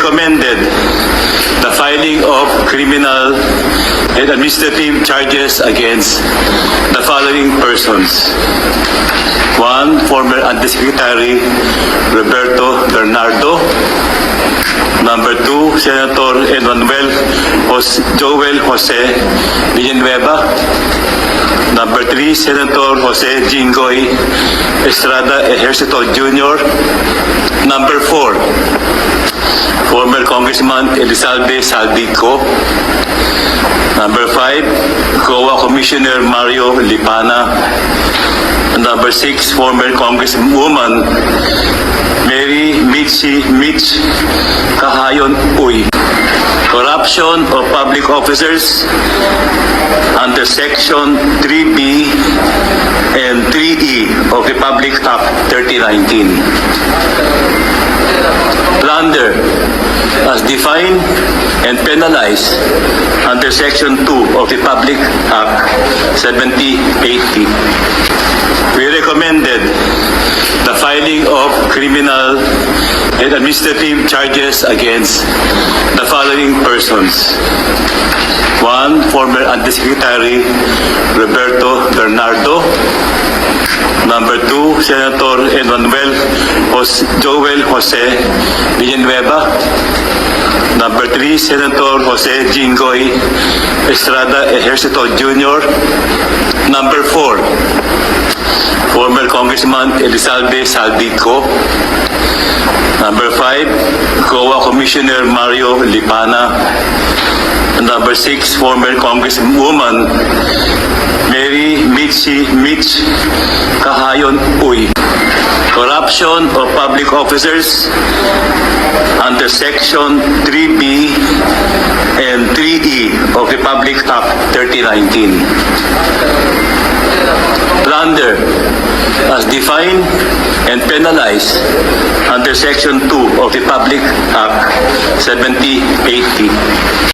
recommended the filing of criminal and administrative charges against the following persons. 1. Former Undersecretary Roberto Bernardo. Number 2, Senator Joel Jose Villanueva. Number 3, Senator Jose Jinggoy Estrada Ejercito Jr. Number 4, former Congressman Elizalde Saldico. Number 5, COA Commissioner Mario Lipana. Number 6, former Congresswoman Mary Mitch Kahayon Uy. Corruption of public officers under Section 3B and 3E of the Public Act 3019. Plunder as defined and penalized under Section 2 of the Public Act 7080. We recommended the filing of criminal and administrative charges against the following persons. 1. Former Undersecretary Roberto Bernardo. Number 2, Senator Joel Jose Villanueva. Number 3, Senator Jose Jinggoy Estrada Ejercito Jr. Number 4, former Congressman Elizalde Saldico. Number 5, COA Commissioner Mario Lipana. Number 6, former Congresswoman Mary Mitch Kahayon Uy. Corruption of public officers under Section 3B and 3E of the Public Act 3019. Plunder as defined and penalized under Section 2 of the Public Act 7080.